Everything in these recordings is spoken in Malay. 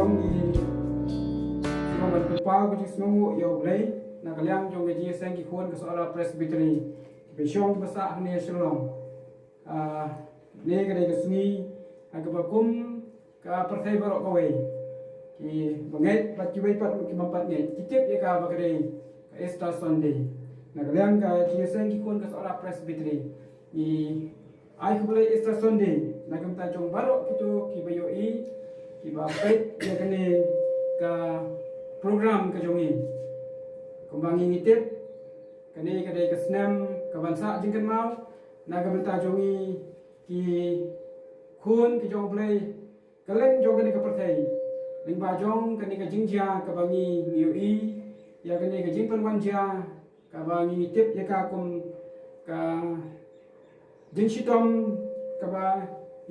jong ni semua berpau ke semua yo blai nak kalian jong ke sang ki khon ke seorang presbytery be shong basa hne shalom ne ke ke sni aga bakum ka perthai barok kawe ki banget pat ki bai pat ki mampat ne kitip ye ka bagre ka Easter Sunday nak kalian ka sang ki khon ke seorang presbytery i ai ku boleh Easter Sunday nak kita jong barok gitu ki bayo i ki ba pet ye kene ka program ke jongi kembangi ngitip kene kedai ke senam ke bangsa jingkan mau nak kita jongi ki khun ki jong boleh kalen jong kene ke perthai ling ba jong kene ke jingja ke bangi yo i ya kene ke jingpan wanja ka bangi ngitip ye ka kum ka jing sitom ka ba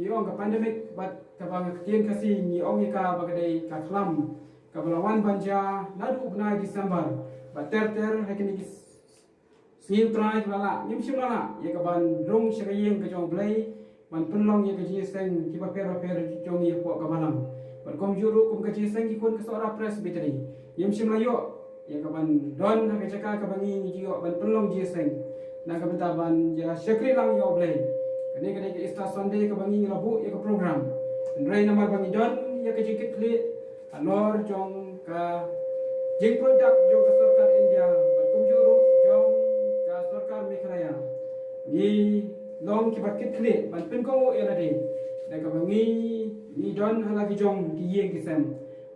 yong ka pandemic bat ka ba ketien kasi ni ong ka ba kadai ka khlam ka belawan banja nadu benai Disember bat ter hakini ki sim trai lala nim sim lala ye ka ban rong shriyeng ka jong blai ban penlong ye ka ji seng ki ba per jong ye ko ka balang bat kom juru kum ka ji seng ki kon ka sora presbytery yim sim layo ye ka ban don ha ka jaka ka bangi ji yo ban penlong ji seng na ka bentaban ya syakri lang yo blai kene kene ke Easter Sunday ke bangi labu ya ke program ndrai namar bangi don ya ke jikit kli anor jong ka jing product jong ka sarkar India bakum juru jong ka sarkar Meghalaya ni long ki bakit kli ban pin ko ya lade da ka bangi ni don halagi jong ki yeng kisam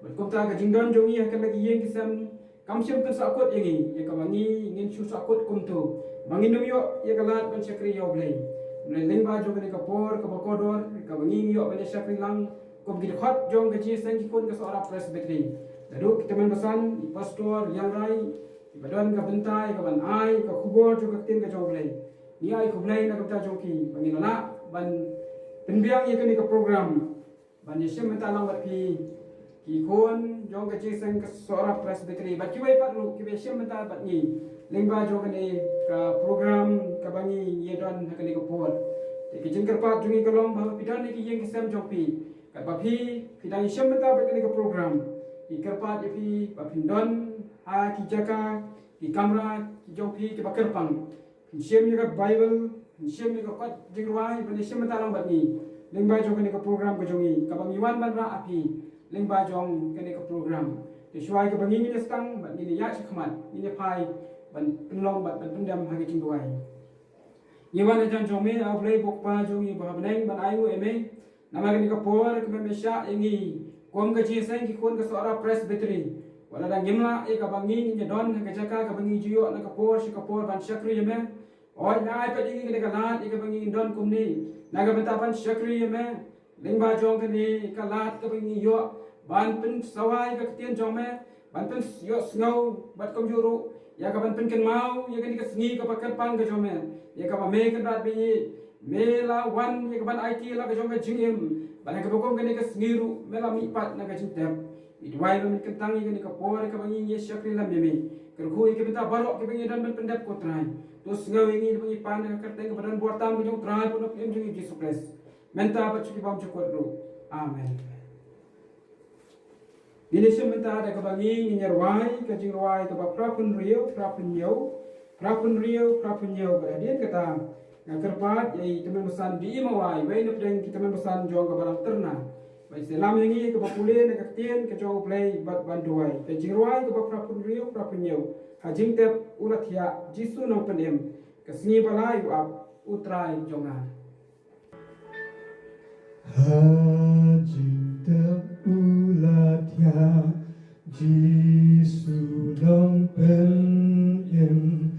bakum ta ka jing don jong ya ka lagi yeng kisam kam sim kan sakut yangi ya ka bangi ngin su sakut kum tu bangi num yo ya ka lat ban syakri yo blai Ling ba jong ke kapor ke bakodor ke bangi yo bani syakri lang ko gid khot jong ke ji sang ki kun ke seorang presbytery dadu kita men pesan pastor yang rai badan ke bentai ke ban ai ke kubor jong ke tin ke jong blai ni ai ku blai na kita jong ki bangi nana ban penbiang ye ke program ban ye sem ta lang wat ki kun jong ke ji sang ke seorang presbytery ba ki bai pat ru ki be sem ta bat ni lingba jo kene ka program ka bangi ye don hakane ko por te ki jingkar pat jungi kolong ba pidan ni ki yeng kisam jopi ka ba phi pidang isam ta ba kene ko program ki karpat ye phi ba pindon ha ki jaka ki kamera ki jopi ki ba kerpang ki sem ye ka bible ki sem ye ka pat jingwai ba ni sem ta lang ba ni lingba jo kene ko program ko jungi ka bangi wan ban ra api lingba jong kene ko program te shwai ka bangi ni stang ba ni ya chkhmat ni phai ban penlong bat ban pendam hagi cingduai yewan ajan jome a play bokpa jongi ba beneng ban ayu eme nama ni kapor ke memesha ingi kom ka ji sang ki kon ka sora presbytery wala dang ngimla e ka bangi ni don ka jaka ka bangi jiyo na kapor si kapor ban syakri yeme oi na ai pa dingi ka lat e ka bangi don kumni na ka bentapan syakri yeme lingba jong ka ni ka lat ka bangi yo ban pen sawai ka tien jome ban pen yo snow bat kom juru ya kapan penken mau ya kan ikasngi ka pakerpang ka jome ya ka me kan rat bi mela wan ya kapan IT la ka jome jingim bana ka bokom kan ikasngi ru mela mi pat na ka jintem idwai lo kan tangi kan ka por ka bangi ye syakri lam yemi kan khu ke benta barok ke bangi dan ben pendap ko trai tos ngau ingi bangi pan ka teng ka badan bortam ka jong trai pun em jingi Jesus Christ menta ba chuki bam chukot ru amen. Ini sementara ada kebangi nyerwai kejingwai ke prapun rio berhadiah kata kerpat yai teman pesan di imawai bayi nepjeng kita teman pesan jong ke barang terna bayi selam yang ini ke bakule nak ketien ke jong play bat banduai kejingwai ke prapun rio hajing tep ulat ya jisu nang penem kesini balai uap utrai jonga hajing tep ulat ya jisu nang penem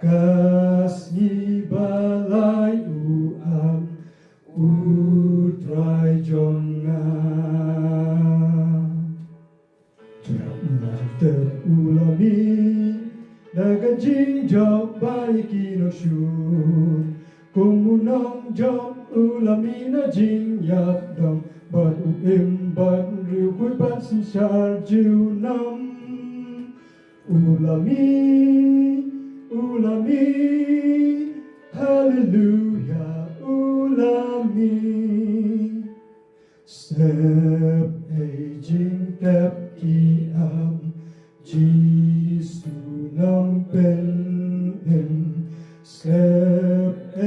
kasih balai uap utrai jonga terulami dagan jingjau baik inosyun kumunong jom ulami na jing yap dam bat uim bat riu kui bat sin shar jiu nam ulami hallelujah ulami step aging น้องเป็นเอ็มเสพเอ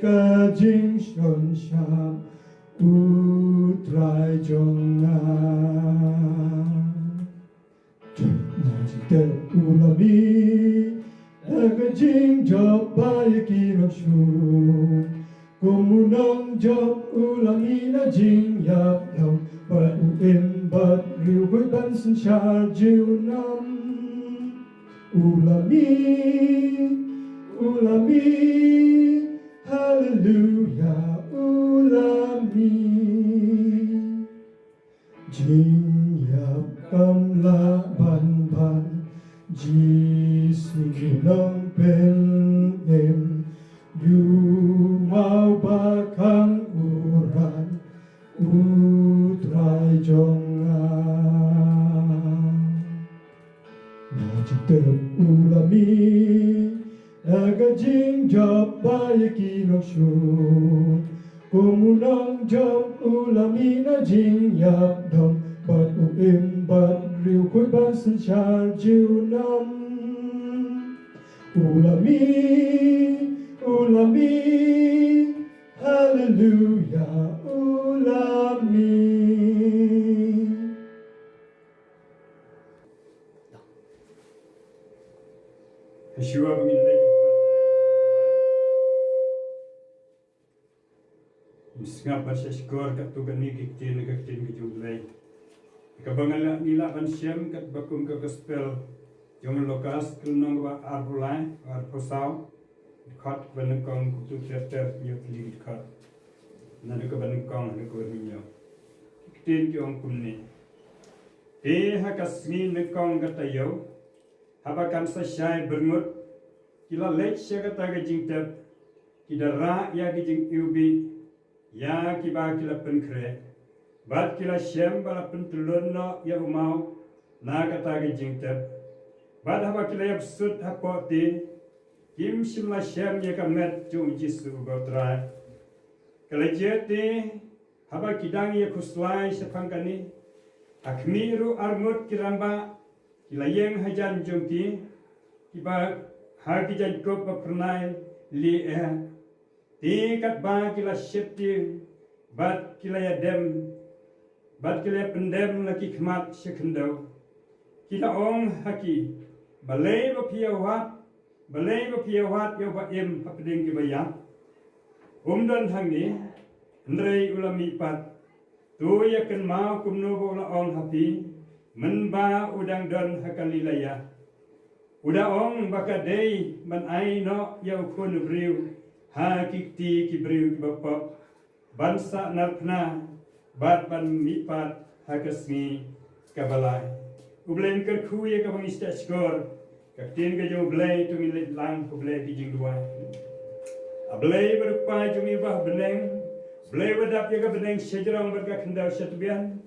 กาจิงชนชาอุตรายจงงานาจิเตอุลามีแต่ก็จริงจบบายกินชูกุมน้องจบอุลามีนะจริงอยากลองบัดอุมบัดริวไว้บันสัญชาจิวนำอุลามีฮาเลลูยาอุลามีจิงอยากกำลาบันจีสุน้องเป็นเอ็มอยู่มาบาคังอุรันอุตรายจงงานาจิเตอุลามีแต่ก็จริงจบบายกินชูกุมน้องจบอุลามีนะจริงอยากดองบัดอุเอ็มบัดริวคุยบันสัญชาจิวนำอุลามีฮาเลลูยาอุลามี Yeshua mengintai Misngap sa skor kat tu gani kitin ke jumlay. Kabangal nila kan siyam kat bakum ka gospel jong lokas kulnong ba arbulay arposaw khat banengkong tu chapter yo kli khat. Nanu ka banengkong ne ko ninyo. Kitin jong kumni. Hakasni nengkong katayo. Habakan sa syai bermut kila lek sya kata gajing tep kidara ya gajing ubi ya kiba kila penkre bat kila syam bala pentulun no ya umau na kata gajing tep bat haba kila ya sud hapoti kim shimla syam ya kamet jung jisu gotrai kala jeti haba kidang ya kuslai sepangkani akmiru armut kiramba Kilayeng hajan jungki kiba hagi jan ko pernai li ti kat ba kila shepti bat kilaya dem bat kilaya pendem laki khmat sekendo kila ong haki balai ba piawat yo ba em hapding ki baya umdan thangni ndrei ulami pat tu yakan mau kumno bo la ong hapi menba udang don hakalilaya uda ong baka dei man ai no yau kun briu ha kikti ki briu ki bapa bansa narpna bat ban mipat hakasmi kabalai ublen ker khuye ka bang ista skor kapten ka jo blai tu milit lang ku blai ki jing dua ablai berupa jumi bah beneng blai wadap ya ka beneng sejarang berka kendau satubian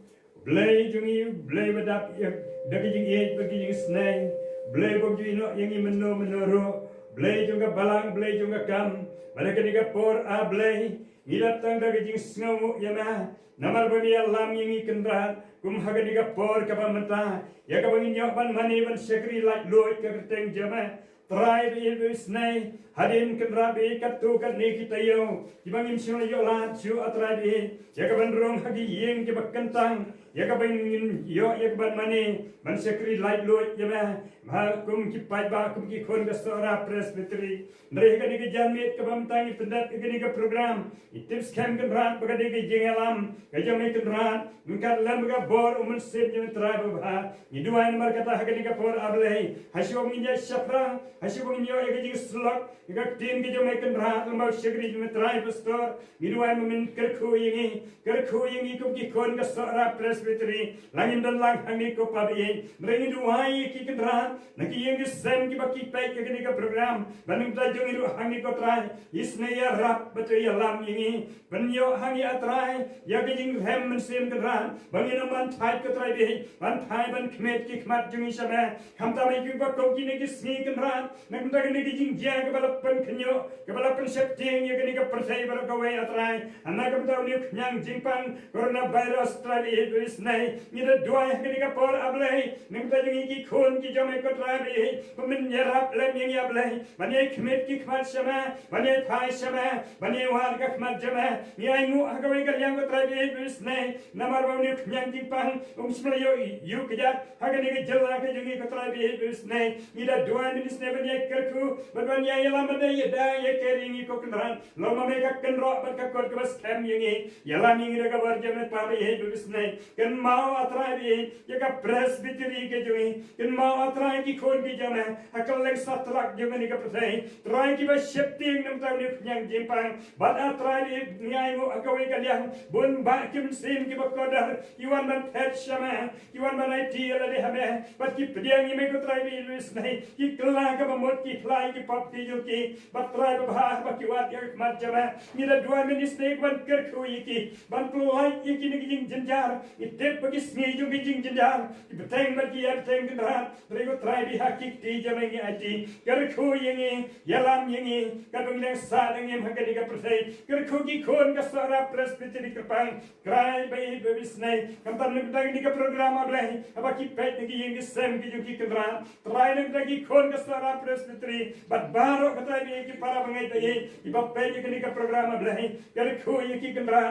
Blay jungi blay badap dagi jing e bagi jing snai blay bog ju ino yang imeno menoro blay junga balang blay junga kam mereka diga por a blay ngilatang dagi jing sngamu yama namar bani alam yang ikendran kum haga diga por kapamata ya kabangin ban mani ban sekri like loy ka keteng jama try be snai hadin kendra be katu kat ne kitayo kibangim sino yo la chu atrai be ya kaban rong hagi yeng ke bakantang ya kabangin yo ya kaban mani ban sekri like loy jama ma kum ki pai ba kum ki khon ga sora presbytery ndre ga ni janmit kabam tangi pendat ga ni ga program tips kam kan ran ba ga ni jengalam ga jame kan ran mungkat lam ga bor umun sep jame trai ba ni duai mar kata ga ni ga por ablei hasyo minja shafra hasyo minjo ya ga jing slok ga tin ga jame kan ran lam sekri jame trai pastor ni duai min kerkhu yingi kum ki khon ga sora presbytery langin dan lang hangi ko pa bi mrengi duai ki kan ran Naki yang sem ki baki pai ke ni ka program banung ta jong iru hangi ko trai isne ya rap betu ya lam yingi banyo hangi atrai ya ke jing hem men sem ka ran bangin man thai ko trai bi ban thai ban khmet ki khmat jong isame kham ta mai ki ba ko ki ne ki sni kan ran nak ta ni ki jing ja ka balapan khnyo ka balapan sep ting ya ke ni ka persai bar ka we atrai anak ka ta ni khnyang jing pang corona virus trai bi isne ni da duai ke ni ka por ablei nak ta jing ki khon ki jame ก็ตรายบีมันยรับเล่มยังยับเลยมันยังขมิดกิขมัดใช่ไหมมันยังพายใช่ไหมมันยังวานกิขมัดใช่ไหมมีไอ้งูฮักไปกันยังก็ตรายบีบิสเน่น้ำมันวันนี้ยังจิปังสมัยยุคยัดฮักนี่ก็เจริญก็ยังก็ตรายบีบิสเน่นี่ได้ดวนบิสเน่มันยังกระคูมันยังยาลามันได้ยได้ยาแคริงก็กันรันลมมันก็กันรอมันก็กดกับสแคมยังงี้ยาลามีเรื่องว่าจะไม่พาไปเห็นบิสเน่กันมาอัตรายบียังกับเพรสบิทรีก็ยังงี้กันมาอัตรายกี่คนกี่จำนะฮักเล็กสัตว์รักยังนี่ก็ประเทศตรายกี่แบบเชฟติ้งน้ำตาลยังจิปังบัดอัตรายบีง่ายงูฮักไปกันยังบนบ้านกิมซิมกี่บักกอดากี่วันมันเพชรใช่ไหมกี่วันมันไอทีอะไรได้ไหมบัดกี่เปลี่ยนยังไม่ก็ตรายบีบิสเน่กี่กลากับหมดกี่พลายกี่ปับที่ยุกี่บัดตรายแบบหาบักกี่วัดยังมาใช่ไหมนี่ได้ด้วยมินิสเนกวันเกิดคุยกี่บัดพลายกี่นี่กี่จินจาร์อีเด็กบักกี่สเนียจุกี่จินจาร์กี่เพ่งบักกี่ยับเพ่งกันรัดตรายก็ตรายบีฮักกี่ที่จะไม่ไอทีเกิดคุยยังงี้ยาลามยังงี้กันตรงนี้สาดยังงี้ฮักกันนี่ก็ประเทศเกิดคุยกี่คนก็สาระเพรสบิทรีกระปังกลายไปบิสเน่คำตันนึกได้นี่ก็โปรแกรมอะไรบักกี่เป็ดนี่กี่ยังกี่เซมกี่ยุกี่กันรัดตรายนึกได้กี่คนก็สาระเพรสบิทรีบัดบาร์ก็ตรายบีกี่para bangai tayi iba pede ke ni ka program ablai kar ko yaki kendra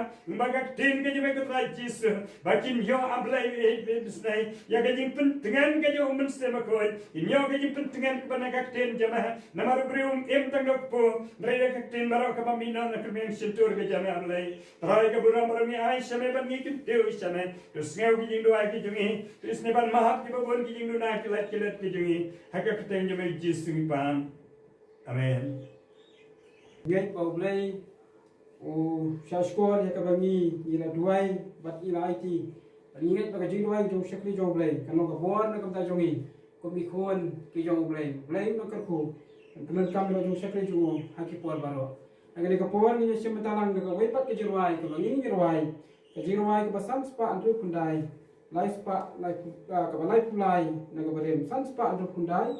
baga tin ke jeme ko trai jis bakin yo ablai e bisnai ya ke jing pentingan ke jo men se makoi inyo ke jing pentingan ke bana ka tin jama namar brium em tang dok po raya ka tin maro ka pamina na kemen sentur ke jama ablai trai ka buram marami ai shame ban ni kin teu shame to sneu ki jing do ai ki jungi isne ban mahap ki babon ki jing do na kilat ki jungi haka ka tin jame jis sungi pan amen Gate bau play o shashkor ya kabangi ila duai bat ila IT ingat bagi jing duai jong shakli jong play kanu ka bon na kamta jongi ko mi khon ki jong play no kar khu kemen kam lo jong shakli jong haki por baro agani ka por ni sim talang ka wai pat ke jirwai ka bangi jirwai ka jirwai ka basam spa antu kundai lai spa lai ka balai pulai na ka barem san spa antu kundai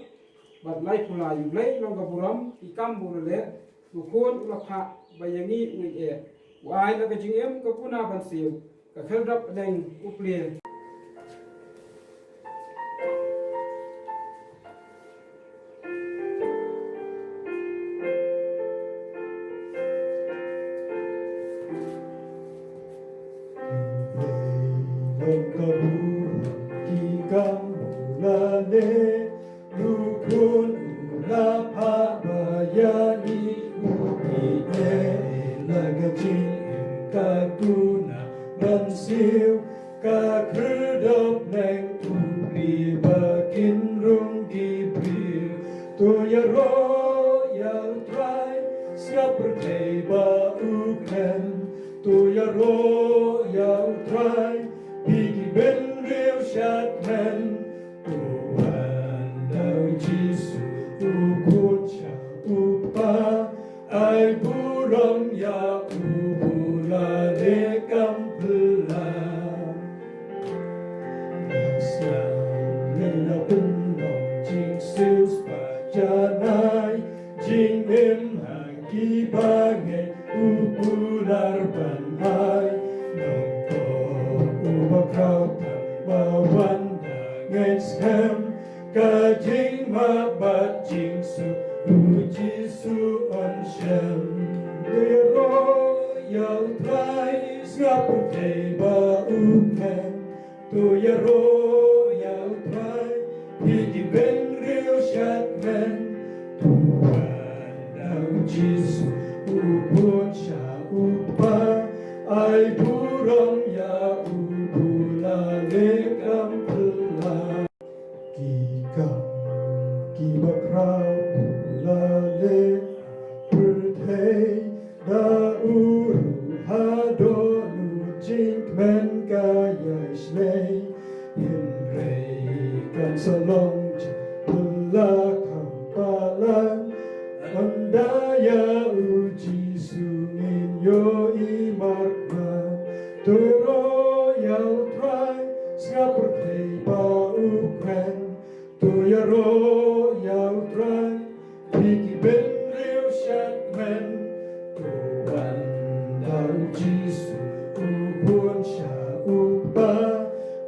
bat lai pulai play long ka buram ikam burle Bukun ulakha bayangi uye wai la kajingem ka puna bansiu ka khelrap deng uple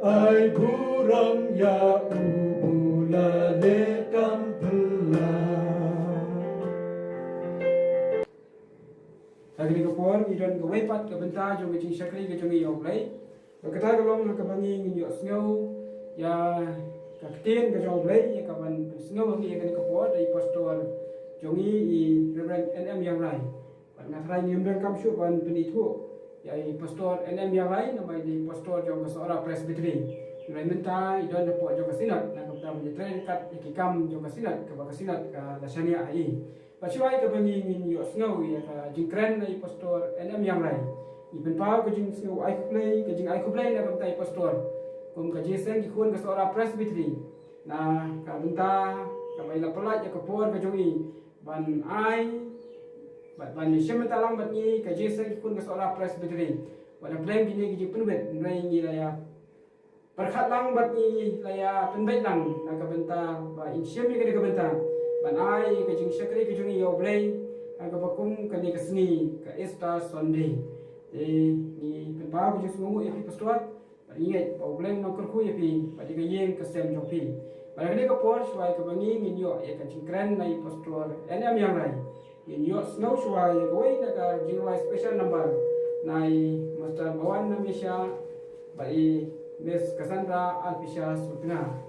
Ai buram ya ubula le lagi ke por idon ke wepat ke benta jong ke jing syakri ke jong yo play kata kalong ke bangi ngin yo snow ya ka ktin ke jong play ya ka ban snow ngi ke por dari pastor jongi I Reverend NM yang rai ban ngatrai ni mben kam shu ban penitu ya I pastor NM yang rai nama di pastor jong ke seorang presbytery Rai minta idon po jong ke sinat na ka menyetrain kat ikam jong ke sinat ke sinat ka lasania ai Pasyai ka bangi ngin yo snow ya ka jingkren na pastor NM yang rai iben pa ko jing snow ai play ka jing ai play na ka pastor kum ka jisen ki kun ka seorang presbytery na ka benta ka mai la pelat ya ka por ka jongi ban ai ban ni syem talang bat ni ka jisen ki kun ka seorang presbytery wana plan gini ki penbet ngai ni la ya perkhat lang bat ni la ya penbet lang na ka benta ba in syem ni ka benta Banai ke jing syakri ke jing yo blay aga bakum ke ni kesni ke Easter Sunday ni penpa ke jing sungu ya pastor ingat bau blay no kerku ya pi pada ke yeng ke sem jopi pada ke por swai ke bangi ni yo ya ke jing kran nai pastor NM yang rai ni yo snow swai ke wei na ka jing wai special number nai master bawan namisha bai Miss Cassandra Alpisha Sultana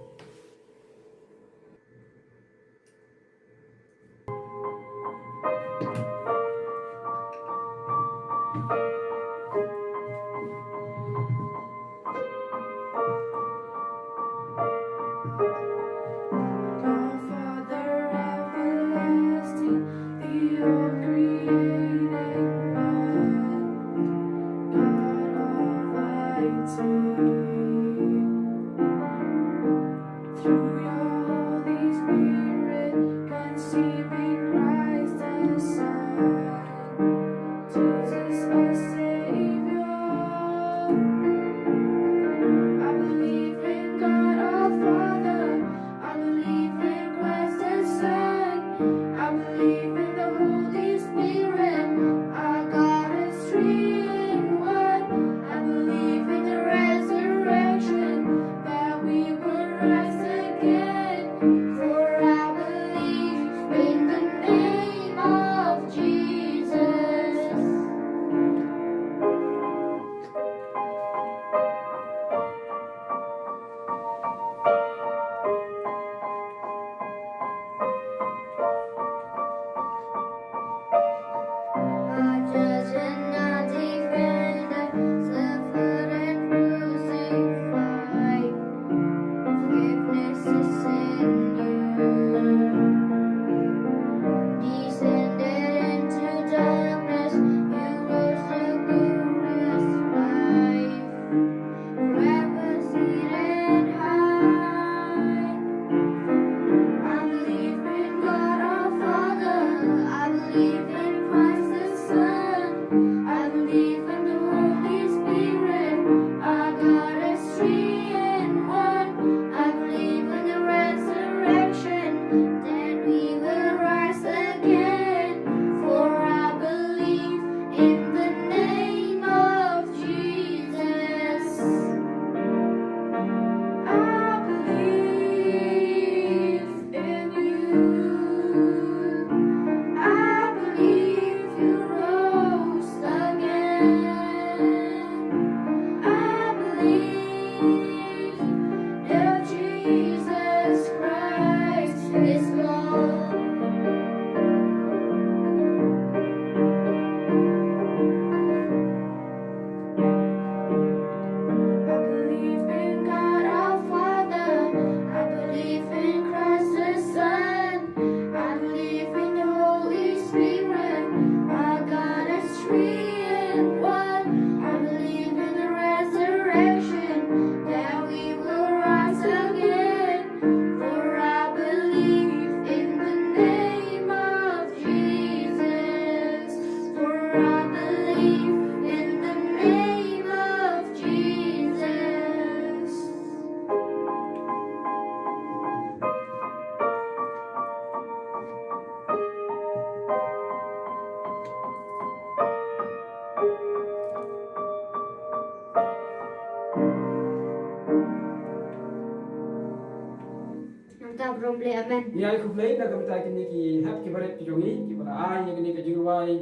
Amen. Ni ai ku play na ka mata kini ki hap ki baret ki jongi ki bara ai ni ka jingwai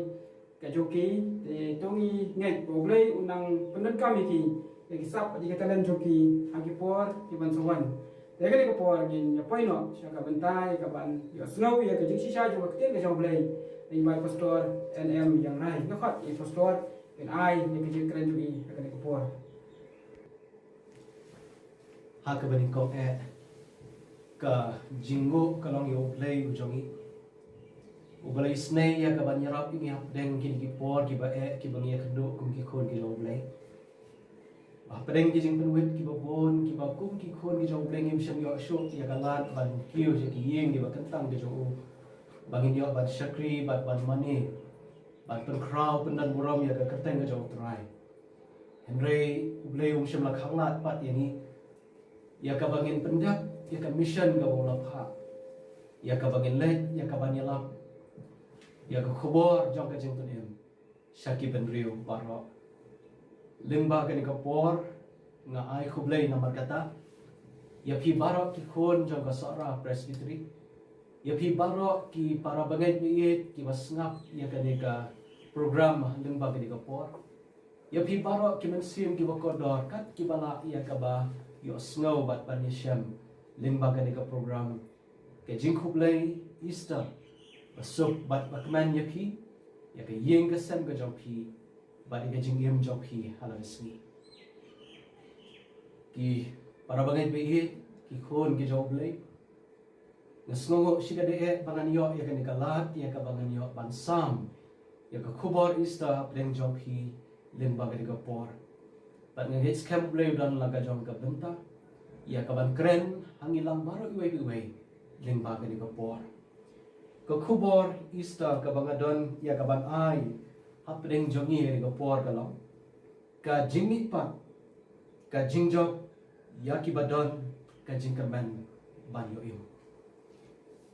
ka joki te tongi ngai poglei unang penat kami ki ki sap di katalan joki hagi por ki ban sowan te ka ko por gin ya poino sya ka bentai ka ban yo snow ya ka jiksi sya jo ka ten ka joblei ni mai pastor NM yang rai ngakhat i pastor ken ai ni ka jik kran joki ka ko por ha ka bani ko ka jingo ka long yo play ujongi ubalai snei ya ka ban yarap ini hap deng kin ki por ki ba ki bang ya kendo kum ki khon ki lo play padeng ki jing penwit ki ba bon ki ba kum ki khon ki jong play ngim sham yo shok ya ka lat ban kiu je ki yeng ki ba kentang ki jong bangin yo ban shakri ban mani ban pen crowd pen dan muram ya ka keteng ka jong try henry ublay sham la khanglat pat yani ya ka bangin pendak ya ka mission ka bola pha ya ka bangin let ya ka ban yalap ya ka khobor jong ka jing tunim shaki ben riu baro limba ka ni ka por nga ai khublei na markata ya phi baro ki khon jong ka sara presbytery ya phi baro ki para bangai biit ki basngap ya ka ni ka program limba ka ni ka por ya phi baro ki mensim ki bakodor kat ki bala ya ka ba yo snow bat ban yasham limba ka ni ka program ke jing khublei Easter basuk bat bakman ya phi ya ka yeng ka sem ka jong phi bat ka jing yem jong phi hala besni ki para bangai biit ki khon ki jong blei ngasngo shika de bangan yo ya ka ni ka lat ya ka bangan yo ban sam ya ka khubor Easter pleng jong phi limba ka ni ka por bat nga hits camp blei dan la ka jong ka benta ya ka ban kren hangilang baro iwai limba ka ni ka por ka khubor Easter ka bangadon ya ka ban ai hapdeng jongi ni ka por ka long ka jingmi pat ka jingjok ya ki badon ka jingkerman ban yo im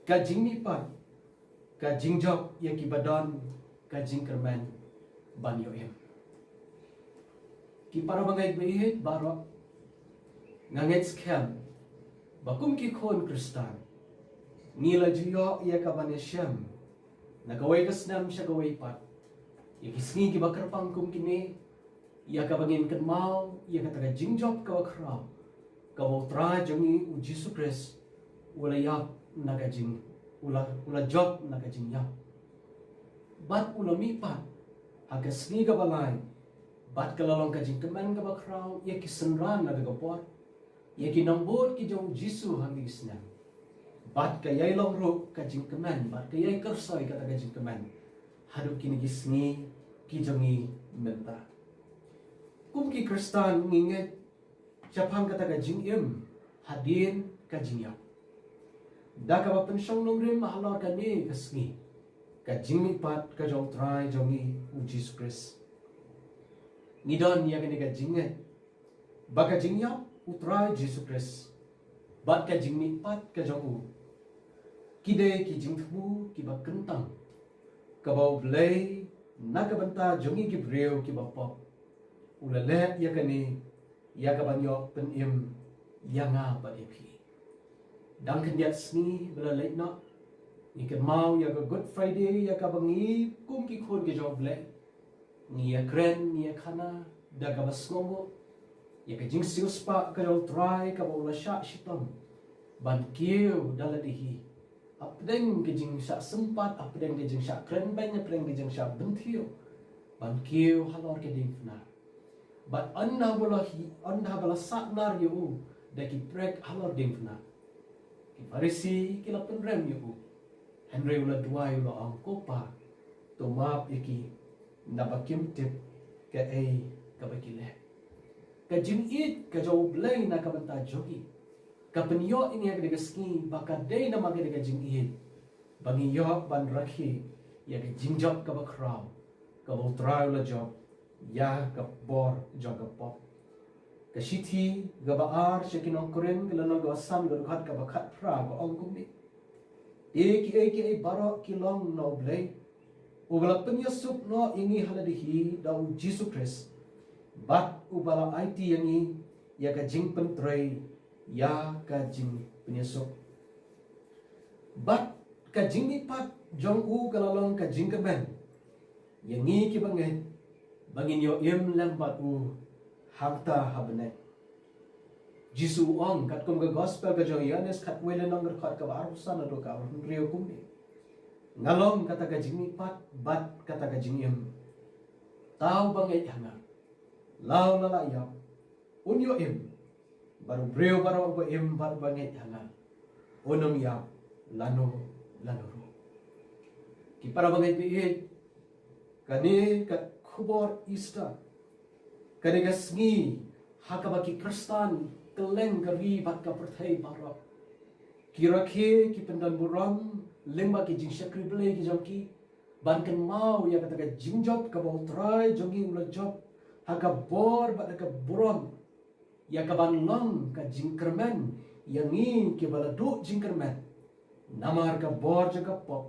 ka jingmi pat ka jingjok ya ki badon ka jingkerman ban yo im ki para bangai behit baro ngangets kem bakum ki khon kristan nila juyo ya ka banesyam nakaway kasnam siya kaway pat ya kisngi ki bakar pangkum kini ya ka bangin kan mau ya ka taga jingjop ka wakraw ka bautra jangi u Jesus Christ ula yap naga jing ula job naga jing yap bat ula mipat haga sngi ka balay bat ka lalong ka jing keman ka bakraw ya kisenran naga kapot ya kinambot ki jong Jesus hangi kisnam bat ka yai long ro ka jing keman bat ka yai kersoy ka taga jing keman haduk kini gisngi ki jongi menta kum ki kristan nginget chapang ka taga jing im hadin ka jing yap da ka ba pensyong nong rim mahalor ka ni kasngi ka jing mi pat ka jong try jongi u Jesus Christ nidon ya ka ni ka jinget ba ka jing yap u try Jesus Christ bat ka jing mi pat ka jong u kide ki jing thu ki ba kentang ka ba blay na ka banta jongi ki breu ki ba pop ula le ya ka ni ya ka ban yo pen im ya nga ba epi dang kan yat sni bela late na ni ka mau ya ka Good Friday ya ka bangi kum ki khon ki job le ni ya kren ni ya khana da ka bas ngomo ya ka jing siu spa ka ro try ka ba ula sha shitam ban kiu dala dihi apdeng ke jing sha sempat apdeng ke jing sha kren bang apdeng ke jing sha benthio ban kiu halor ke ding fna but anda bala saknar yu da ki prek halor ding fna ki farisi ki la penrem yu Henry ula dua yu la ang kopa to map iki na bakim tip ka ai ka bakile ka jing it ka jo blay na ka banta jogi ka penyo ini yang digeski baka day na magi diga jing it bangi yo ban rakhi ya ka jing job ka bakraw ka bo try la job ya ka bor job ka pop ka shithi ga ba ar shekin ong koren ga lana ga sam ga khat ka ba khat pra ga ong kum ni e baro ki long no blay ubala penyo sup no ingi haladi hi da Jesus Christ bat ubala IT yangi ya ka jing pen tray ya ka jing penyesok bat ka jing ni pat jong u kalalong ka jing kemen yang ngi ki bangen bangin yo im lambat u hangta habne Jisu ong kat kum ga gospel ga jo Yohanes kat wele nong kat ka barusan ado ka rio kum ni ngalom kata ga jing pat bat kata ga jing im tau bangai hanga lau la ya un yo im baru breu baru ba im bar bangai hanga onong ya lano ro ki para bangai bi kani kat khubor Easter kani ga sngi hakabaki Kristan keleng kari bat ka perthai barok kira ke ki pendan buram lengba ki jing shakri blai ki jam ki ban kan mau ya kata ka jing job ka bau try jogi ula job haka bor bat ka buram ya ka ban long ka jing kermen yang ni ki bala du jing kermen namar ka bor jaga pop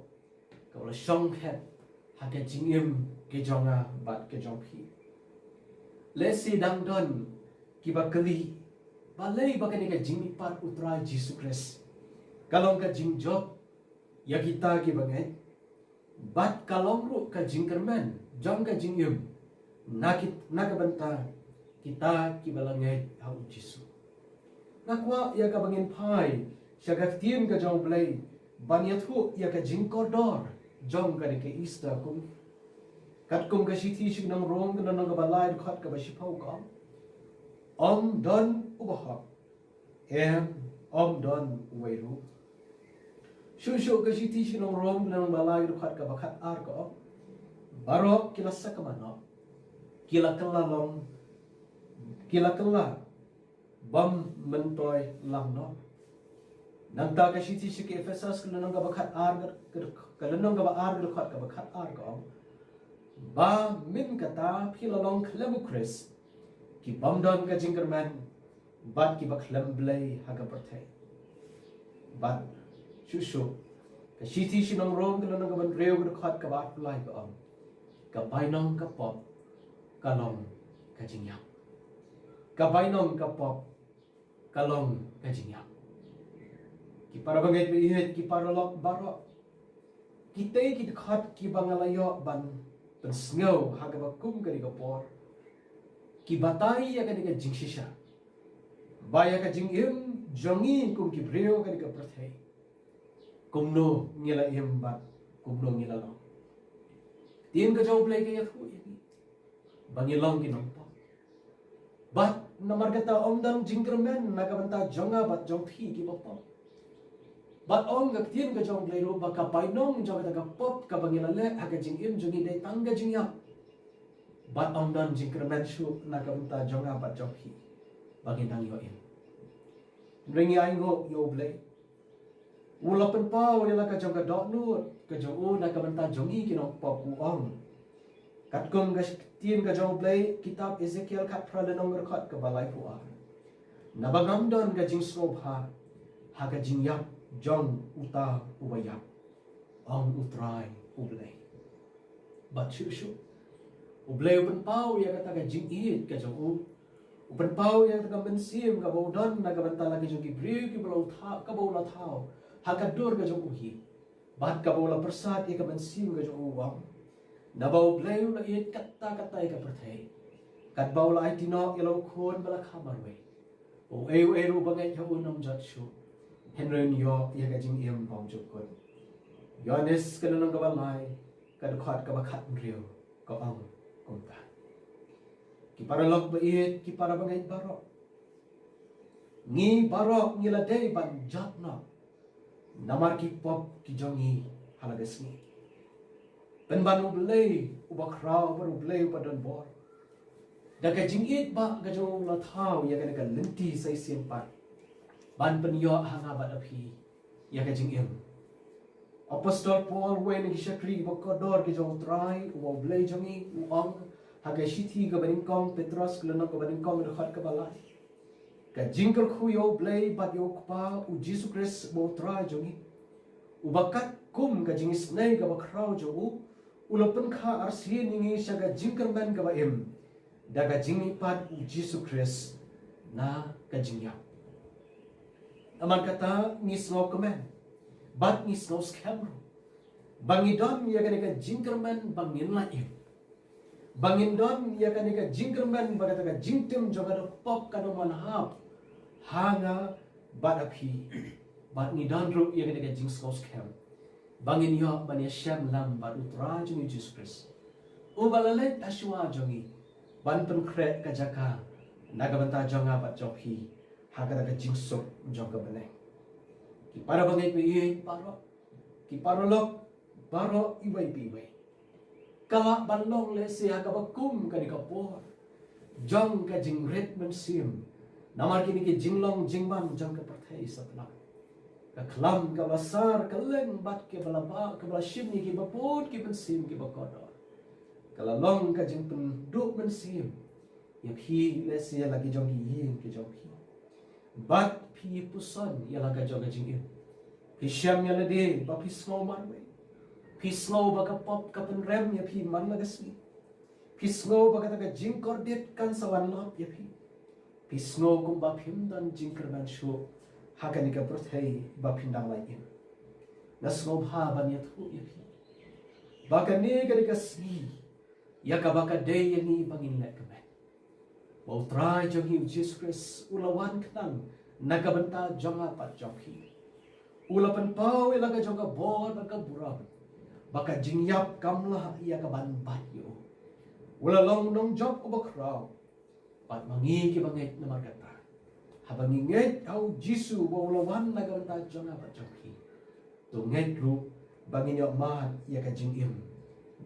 ka ula shong het haka jing im ke jonga bat ke jong phi lesi dang don ki ba kali balai bakani ka jing pat utra Jesus Christ kalong ka jing job ya kita ki bangai bat kalong ru ka jing kermen jong ka jing im nakit nakabanta kita ki balangai hau Jesus nakwa ya ka bangin pai syagaf tien ka jong blai banyathu ya ka jing kodor jong ka ke Easter kum kat kum ka sithi sig nang rong ka nang ka balai khat ka ba sipau ka om don ubahak om don weiru shushu ka sithi sig nang rong nang balai khat ka ba khat ar ka barok kila sakamano kila kala bam mentoy lang no nang ta ka sithi sig Efesus ka nang ka ba khat ar ka nang ka ba ar khat ka ba khat ar ka ba min kata philalong khlamu Chris ki bamdon ka jingerman bat ki baklam blai haga perthai bat shushu ka sithi sinong rom ka nang ka ban reu ka khat ka ba plai ka ka bainong ka pop kalong ka jingyam ka bainong ka pop kalong ka jingyam ki para bangai bihet ki para lok baro kita ki khat ki bangalayo ban pensngau haga bakum ka di kapor ki batai ya ka di ka jingshisha baya ka jingim jongi kum ki breo ka di ka prathai kumno ngila im bat kumno ngila long tien ka jaw play ka yathu yani bangilong ki nompa bat namar kata omdang jingkermen nakabanta jonga bat jong phi ki bapa bat ong ka tien ka jong play ro baka painong jong ka pop ka bangila le aga jingim jongi dai tangga jingya bat omdang jingkermen shu nakabanta jonga bat jong phi bagindang yo in ringi aingo yo play ulapan pau ila ka jong ka dot nu ka jong u nakabanta jongi ki no pop u ong kat kum ka tien ka jong play kitab Ezekiel kat pralenong khat ka balai pu a nabagam don ka jing sobha ha ka jing yak jong uta ubaya ong utrai ublay bat shu ublay upan pau ya kata ka jing it ka jong u upan pau ya kata ka bensim ka bodon na ka banta lagi jong ki briu ki blau tha ka bola thao ha ka dur ka jong uhi bat ka bola persat ya ka bensim ka jong u wam nabau blay na it kata ka perthai kat bau la itino ilo khon bala khamarwe o eu bangai ha unam jat shu henren yo ya ka jing em bong juk kon yones kana nang ka balai ka khat ka ba khat riu ka ang kom ta ki para lok ba it ki para bangai baro ngi baro ngi la dei ban jat na namar ki pop ki jongi halagasni pen banu blay uba kraw baru blay uba don bor da ka jing it ba ga jong la thau ya ka lenti sai sien pat ban pen yo hanga ba aphi ya ka jing em apostol Paul when he shakri ba ko dor ki jong try uba blay jongi u ong ha ga shithi ga banin kong Petros klana ko banin kong ro khat ka balai ka jingker khu yo blay ba yo pa u Jesus Christ bo try jongi ubakat kum ka jing snai ga ba kraw jo u ulapan kha arsi ningi shaga jingkerman ka ba em daga jingi pat u Jesus Christ na ka jingya aman kata ni snow kemen bat ni snow scam bangidon ya ka jingkerman bangin la em Bangin don ia kan ika jingkerman bagata ka jingtem jogada pop kano manhap hanga badapi bat ni dan ru ia kan ika jing skos kem bangin yo bani syam lam bat utra jungi Jesus Christ ubalalet aswa jongi ban pen krek ka jaka nagabanta jonga bat jopi haga ka jing sok joga bane ki para bangai pe paro ki parolok baro ibai pibai kala balong le sia ka bakum ka di kapor jong ka jing red men sim namar kini ke jinglong jingban jong ka perthai satla ka khlam ka basar ka leng bat ke balaba ka bala shim ni ki bapot ki ben sim ki bakodo kala long ka jing pen du men sim ya phi le sia lagi jong ki yin ki jong phi bat phi puson ya la ka jong ka jing in phi syam ya le de ba phi snow man we phi snow baka pop ka pen rem ya phi man laga smi phi snow baka ta jing kordet kan sawan lop ya phi snow kum ba phim dan jing kerban shu hakani ka perthai ba phindang lai in na snow bha ban ya thu ya phi baka ne ka ka smi ya ka baka day ya ni bangin la ka ben bau try jong hi Jesus Christ ulawan knan nagabanta jonga pat jokhi ulapan pau ilaga jonga bor baka burab baka jingyap kamla ia ka ban bat yo ula long nong job obakraw pat mangi ki banget na markata habangi nget au jisu bo ula wan na ganta jonga bat jokhi to nget ru bangin yo ma ia ka jingim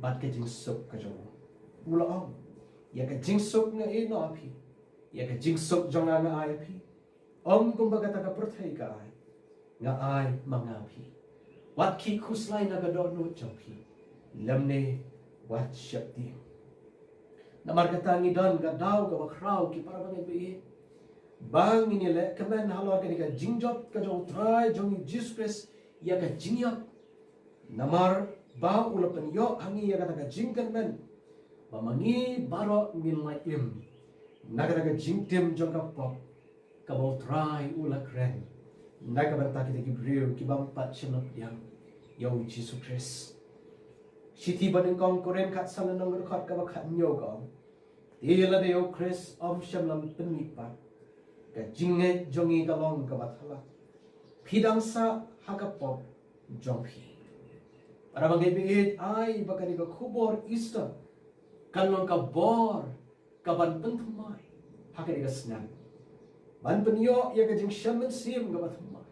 bat ka jing sok ka jong ula om ia ka jing sok nga e no api ia ka jing sok jonga nga ai api om kung bagata ka perthai ka ai nga ai mangapi wat ki khuslai na gador no chopi lamne wat shakti namar kata ngi don ga daw ga bakraw ki para bangai be bang ini le kamen halor ka ka jingjot ka jong try jong Jesus Christ ya ka jingyap namar ba ulapan yo hangi ya ka jingkan men bamangi baro min lai im naga ka jingtem jong ka pop ka bo try ulakren nagabanta kita Gibril kibang pat siyang yang yaw Jesus Christ siti baning kong koren kat sana nang rekat ka bakat nyo kong tila de yaw Christ om siyang lam penipat ka jinget jongi galong ka bathala pidang sa hakapop jongpi para bang ibiit ay baka ni ka kubor Easter kanong ka bor kaban pentumay hakani ka snan ban penyo ya ka jing shaman sim ka batumay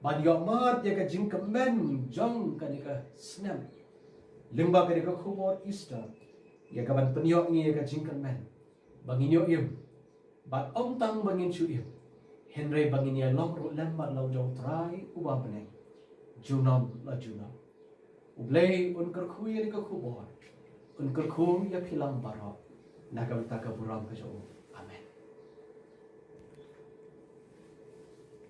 ban yo mat ya ka jing kamen jong ka ni ka snam limba ka ni ka kubor Easter ya ka ban penyo ni ya ka jing kamen bangin yo im bat om tang bangin chu im Henry bangin ya long ro lemba law jong try uba bane junom la junom ublay un kar khu ya ni ka kubor un kar khu ya philang baro nagamta ka buram ka jo amen.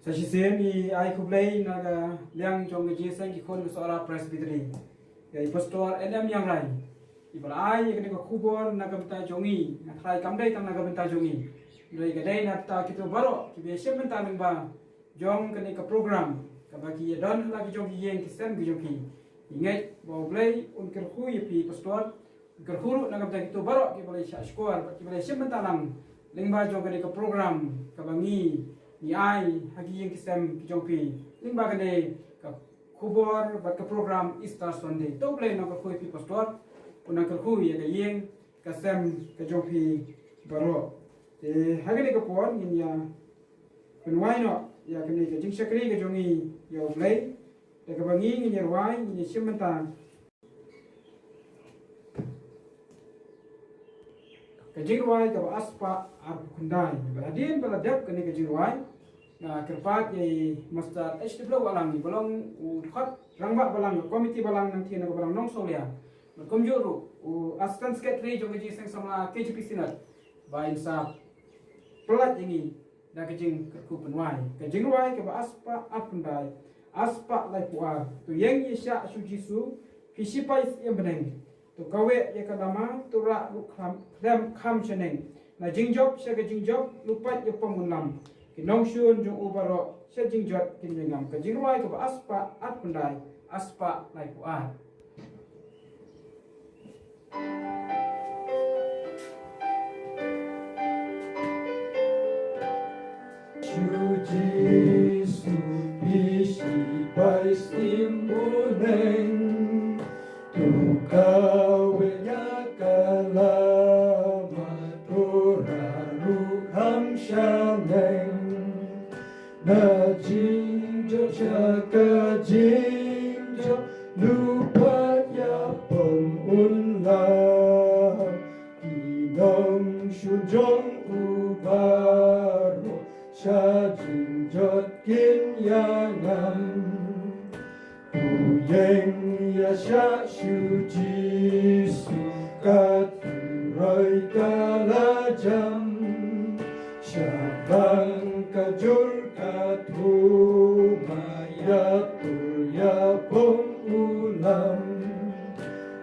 Sa si sen i ai kublay naga liang jong ge sang ki khon so ara presbytery ya i pastor Adam yang rai i bal ai ke ko kubor naga benta jongi na thai kam dai tang naga benta jongi dai ga dai na ta ki to baro ki be shem benta ning ba jong ke ka program ka ba ki don la ki jong ki yeng ki sen ki jong ki ingai bo blay un ker khu i pi pastor ker khuru naga benta ki to baro ki boleh sha skor ki boleh shem benta lang ling ba jong ke ka program ka bangi ni ai hagi yang kisam kijongpi limba kane ka khubor bat ka program Easter Sunday to play no ka khoi pi pastor una ka khu ya ka yeng ka sam ka jongpi baro e hagi ka por ni ya penwai no ya kane ka jing sakri ka jongi yo play de ka bangi ni ya wai ni simanta ka jirwai ka aspa ar kundai baladin baladap kani ka jirwai na kerpat ye master HW balang ni balong u khat rangba balang komiti balang nang thina balang nong solia komjuru u assistant secretary jong ji seng sama KGP sinat ba insa pelat ini da kejing kerku penwai ka jirwai ka aspa ar kundai aspa lai puar tu yang ye sha sujisu fisipai yang beneng tu kawe ya kadama tu ra lu kham cheneng na jingjob sha ga jingjob lupat ya pamunam ki nong shun jong ubaro sha jingjot kin ngam ka jingwai ka aspa at pandai aspa lai puar istimuneng tu kawiyakala maturaru hamshaneng na jinjo chaka jinjo lupa ya pengunlah kinong shujong ubaro cha jinjot kinyangan uyeng ya sha shu jisu katurai kalajam syabang kajur katu mayatul ya pengulam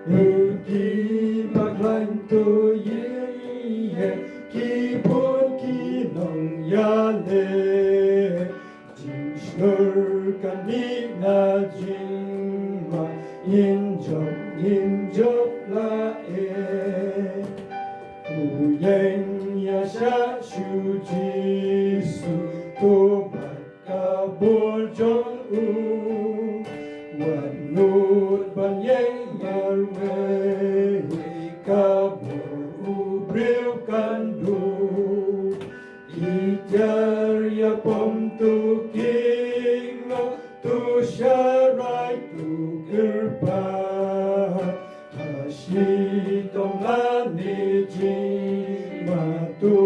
Rugi maglan tu ye kipun kinong yale Jinshnur kanik na jingma injok la Uyeng ya sha shu jisu to bakabol jong Wan nut ban yeng marwe kabor ubril kandu Ijar ya pom tu kingo tu syarai tu gerba Hashi tong lani jima tu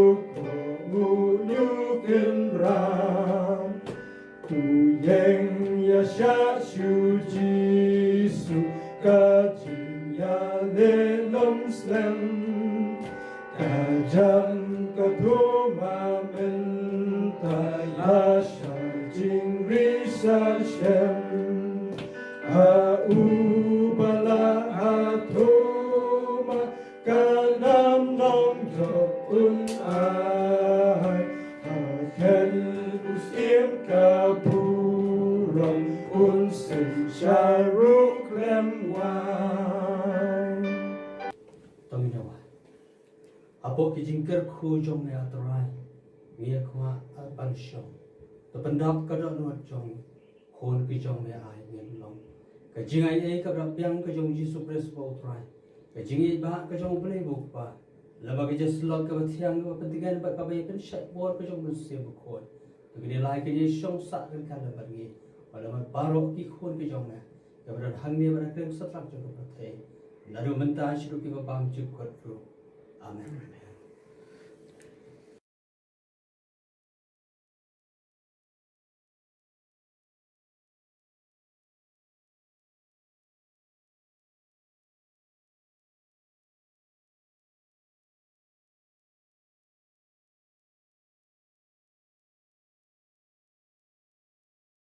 kongunyukin ram Uyeng ya sha shu jisu kajing ya le nom slem Kajang kaduma menta ya sha jing risa shem Bala atoma kanam nom jok ai Hakel usim kaburam unsen syaruk lem wai Taminawa. Apo kijingker khu jong ne atrai. Ngia khwa ban shong. Tapendap kada nuat jong. Khon ki jong ne ai ngem long. Ka jingai ai ka rabyang ka jong Jisu Kristus bo trai. Ka jingai ba ka jong blai buk pa. Laba ka jes log ka bathiang ka patigan ba ka bai pen shat bor ka jong se bu khon. To ki lai ka je shong sa kan ka la bangi. Wala ma baro ki khon ki jong ne. Ka bran hang ne ba ka satrak jong ka the. Naru menta shiru ki ba bam chuk ko tru. Amen.